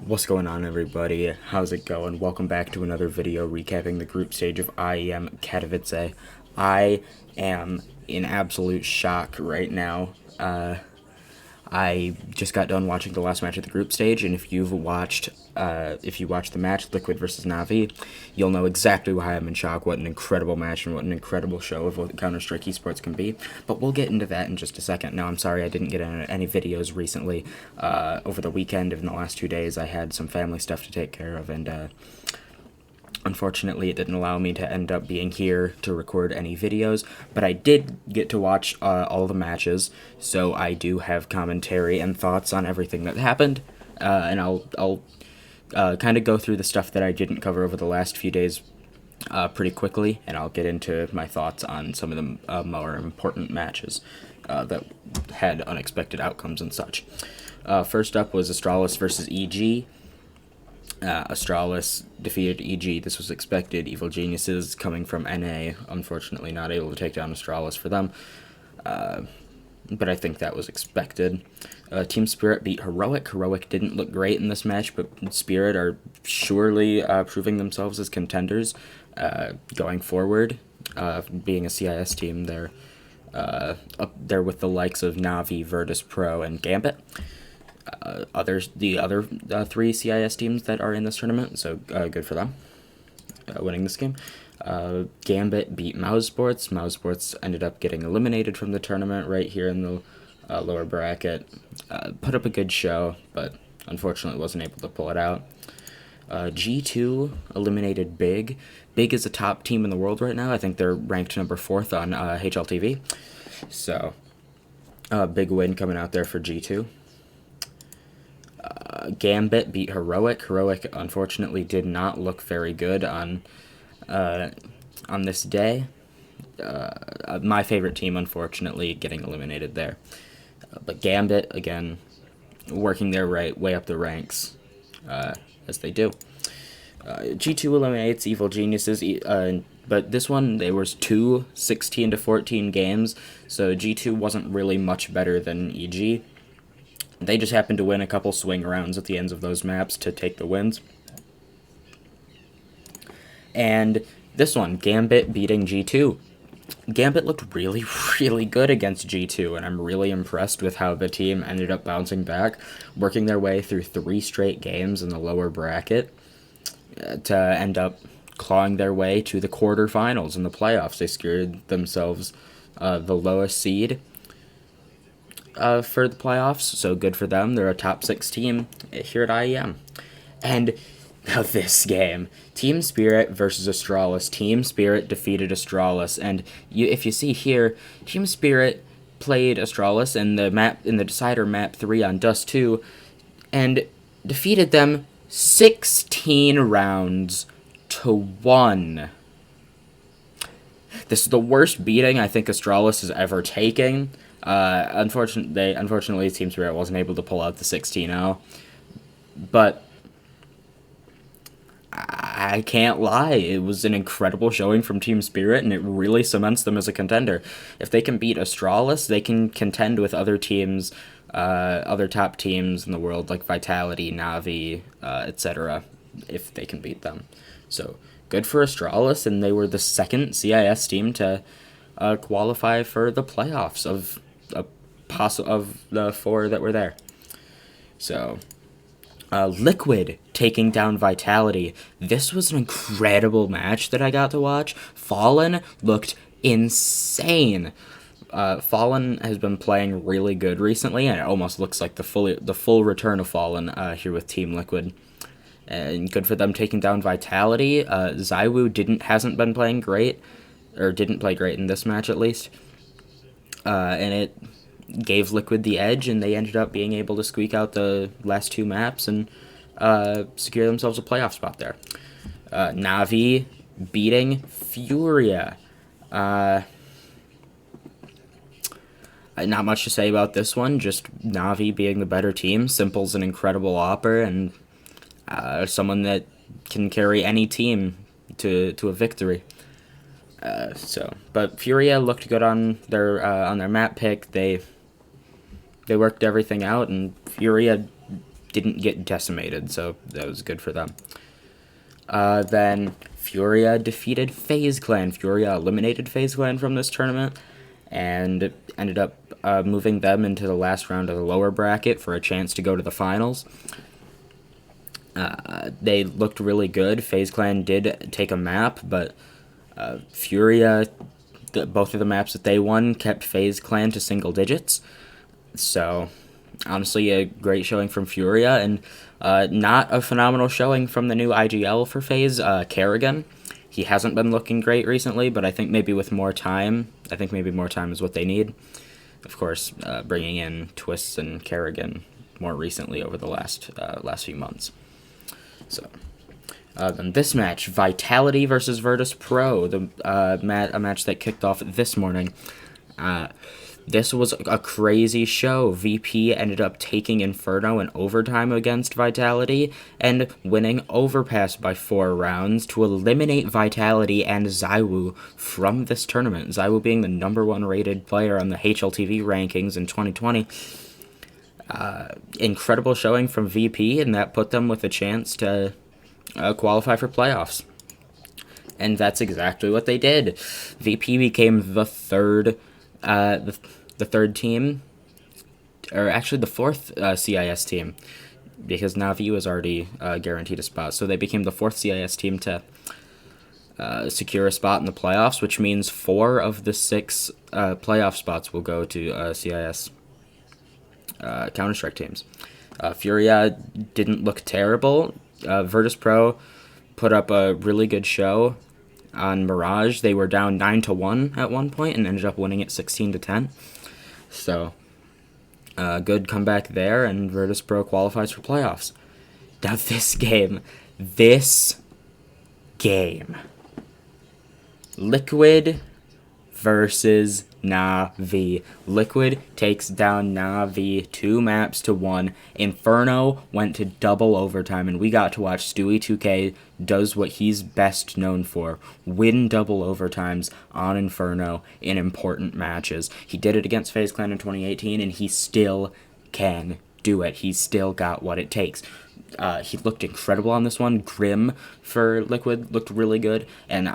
What's going on, everybody? How's it going? Welcome back to another video recapping the group stage of IEM Katowice. I am in absolute shock right now. I just got done watching the last match of the group stage, and if you watched the match, Liquid versus Navi, you'll know exactly why I'm in shock. What an incredible match and what an incredible show of what Counter-Strike esports can be. But we'll get into that in just a second. Now, I'm sorry I didn't get any videos recently. Over the weekend, in the last 2 days, I had some family stuff to take care of, and unfortunately, it didn't allow me to end up being here to record any videos, but I did get to watch all the matches, so I do have commentary and thoughts on everything that happened, and I'll kind of go through the stuff that I didn't cover over the last few days pretty quickly, and I'll get into my thoughts on some of the more important matches that had unexpected outcomes and such. First up was Astralis versus EG. Astralis defeated EG. This was expected. Evil Geniuses coming from NA, unfortunately not able to take down Astralis for them. But I think that was expected. Team Spirit beat Heroic. Heroic didn't look great in this match, but Spirit are surely proving themselves as contenders going forward. Being a CIS team, they're up there with the likes of Navi, Virtus Pro, and Gambit. The other three CIS teams that are in this tournament, so good for them winning this game. Gambit beat Mousesports. Mousesports ended up getting eliminated from the tournament right here in the lower bracket. Put up a good show, but unfortunately wasn't able to pull it out. G2 eliminated Big. Big is a top team in the world right now. I think they're ranked number 4th on HLTV. So, big win coming out there for G2. Gambit beat Heroic. Heroic, unfortunately, did not look very good on this day. My favorite team, unfortunately, getting eliminated there. But Gambit, again, working their way up the ranks, as they do. G2 eliminates Evil Geniuses, but this one, there was 2 16-14 games, so G2 wasn't really much better than EG. They just happened to win a couple swing rounds at the ends of those maps to take the wins. And this one, Gambit beating G2. Gambit looked really, really good against G2, and I'm really impressed with how the team ended up bouncing back, working their way through 3 straight games in the lower bracket to end up clawing their way to the quarterfinals in the playoffs. They secured themselves the lowest seed for the playoffs, so good for them. They're a top 6 team here at IEM. And now this game, Team Spirit versus Astralis. Team Spirit defeated Astralis, and if you see here, Team Spirit played Astralis in the decider map 3 on Dust 2, and defeated them 16 rounds to 1. This is the worst beating I think Astralis has ever taken. Unfortunately, Team Spirit wasn't able to pull out the 16-0, but I can't lie, it was an incredible showing from Team Spirit, and it really cements them as a contender. If they can beat Astralis, they can contend with other teams, other top teams in the world, like Vitality, Navi, etc., if they can beat them. So, good for Astralis, and they were the 2nd CIS team to qualify for the playoffs of the 4 that were there. So, Liquid taking down Vitality. This was an incredible match that I got to watch. Fallen looked insane. Fallen has been playing really good recently, and it almost looks like the full return of Fallen here with Team Liquid. And good for them taking down Vitality. Zywoo hasn't been playing great, or didn't play great in this match at least. And it gave Liquid the edge, and they ended up being able to squeak out the last 2 maps and secure themselves a playoff spot there. Navi beating Furia. Not much to say about this one, just Navi being the better team. Simple's an incredible opper, and someone that can carry any team to a victory. But Furia looked good on their map pick. They worked everything out, and Furia didn't get decimated, so that was good for them. Then Furia defeated FaZe Clan. Furia eliminated FaZe Clan from this tournament and ended up moving them into the last round of the lower bracket for a chance to go to the finals. They looked really good. FaZe Clan did take a map, but Furia, both of the maps that they won, kept FaZe Clan to single digits. So, honestly, a great showing from Furia, and not a phenomenal showing from the new IGL for FaZe, Kerrigan. He hasn't been looking great recently, but I think maybe with more time, is what they need. Of course, bringing in Twists and Kerrigan more recently over the last few months. So, then this match, Vitality versus Virtus Pro, a match that kicked off this morning. This was a crazy show. VP ended up taking Inferno in overtime against Vitality and winning Overpass by 4 rounds to eliminate Vitality and ZywOo from this tournament. ZywOo being the #1 rated player on the HLTV rankings in 2020. Incredible showing from VP, and that put them with a chance to qualify for playoffs. And that's exactly what they did. VP became the third team, or actually the fourth CIS team, because Navi was already guaranteed a spot. So they became the fourth CIS team to secure a spot in the playoffs, which means 4 of the 6 playoff spots will go to CIS Counter-Strike teams. Furia didn't look terrible. Virtus Pro put up a really good show on Mirage. They were down 9-1 at one point and ended up winning it 16-10. So, good comeback there, and Virtus Pro qualifies for playoffs. Now this game, Liquid versus Navi. Liquid takes down Navi 2-1. Inferno went to double overtime, and we got to watch Stewie2K does what he's best known for: win double overtimes on Inferno in important matches. He did it against FaZe Clan in 2018, and he still can do it. He's still got what it takes. He looked incredible on this one. Grim for Liquid looked really good. And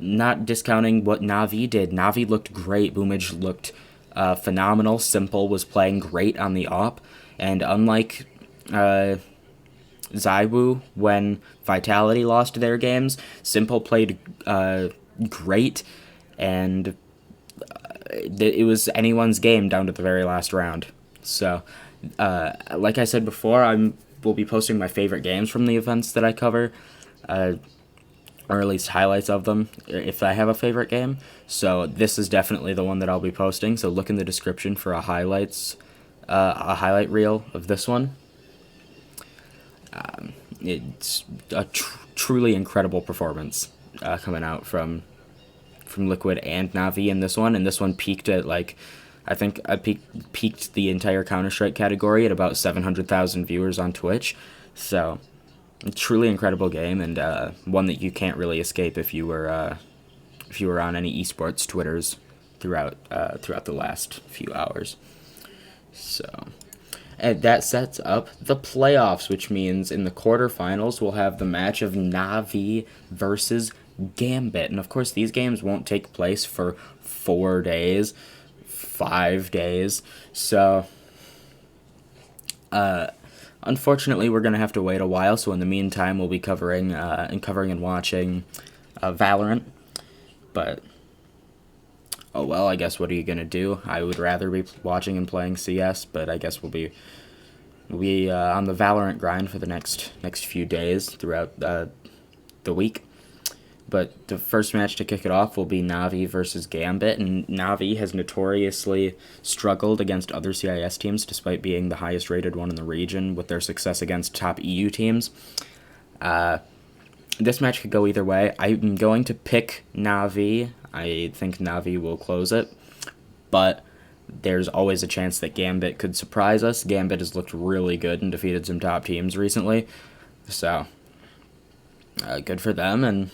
not discounting what Navi did. Navi looked great. Boomage looked phenomenal. Simple was playing great on the op. And unlike ZywOo, when Vitality lost their games, Simple played great. And it was anyone's game down to the very last round. So, like I said before, will be posting my favorite games from the events that I cover, or at least highlights of them, if I have a favorite game. So this is definitely the one that I'll be posting, so look in the description for a highlight reel of this one. It's a truly incredible performance coming out from Liquid and Navi in this one, and this one peaked at I think I peaked the entire Counter-Strike category at about 700,000 viewers on Twitch. So, a truly incredible game, and one that you can't really escape if you were on any esports Twitters throughout the last few hours. So, and that sets up the playoffs, which means in the quarterfinals we'll have the match of Navi versus Gambit. And of course, these games won't take place for 4 days. 5 days. So, unfortunately, we're going to have to wait a while. So, in the meantime, we'll be covering and watching Valorant. But, oh well, I guess what are you going to do? I would rather be watching and playing CS, but I guess we'll be on the Valorant grind for the next few days throughout the week. But the first match to kick it off will be Navi versus Gambit, and Navi has notoriously struggled against other CIS teams despite being the highest rated one in the region with their success against top EU teams. This match could go either way. I'm going to pick Navi. I think Navi will close it, but there's always a chance that Gambit could surprise us. Gambit has looked really good and defeated some top teams recently, so good for them, and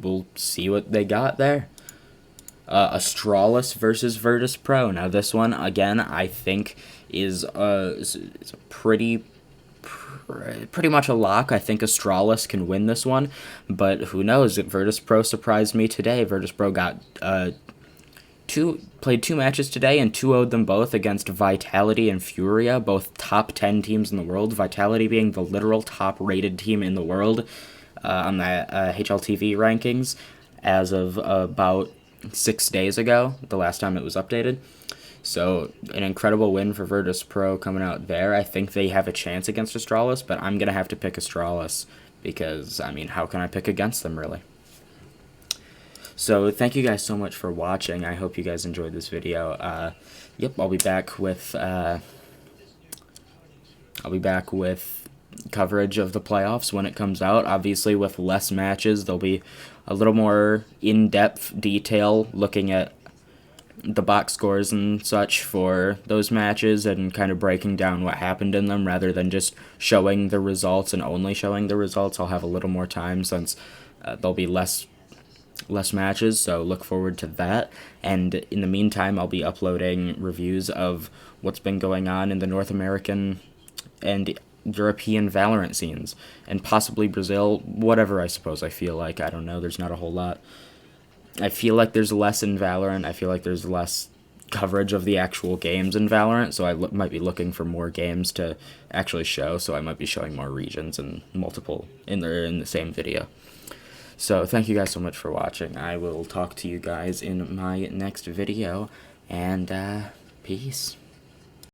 we'll see what they got there. Astralis versus Virtus Pro. Now this one, again, I think is a pretty pretty much a lock. I think Astralis can win this one, but who knows? Virtus.pro surprised me today. Virtus.pro got played 2 matches today and 2-0'd them both against Vitality and Furia, both top 10 teams in the world. Vitality being the literal top-rated team in the world on the HLTV rankings as of about 6 days ago, the last time it was updated. So an incredible win for Virtus.pro coming out there. I think they have a chance against Astralis, but I'm going to have to pick Astralis because, I mean, how can I pick against them, really? So thank you guys so much for watching. I hope you guys enjoyed this video. Yep, I'll be back with coverage of the playoffs when it comes out. Obviously, with less matches, there'll be a little more in-depth detail looking at the box scores and such for those matches and kind of breaking down what happened in them rather than just showing the results and only showing the results. I'll have a little more time since there'll be less matches, so look forward to that. And in the meantime, I'll be uploading reviews of what's been going on in the North American and European Valorant scenes, and possibly Brazil, whatever I suppose I feel like. I don't know, there's not a whole lot. I feel like there's less in Valorant. I feel like there's less coverage of the actual games in Valorant, so I might be looking for more games to actually show, so I might be showing more regions and multiple in the same video. So thank you guys so much for watching. I will talk to you guys in my next video, and peace.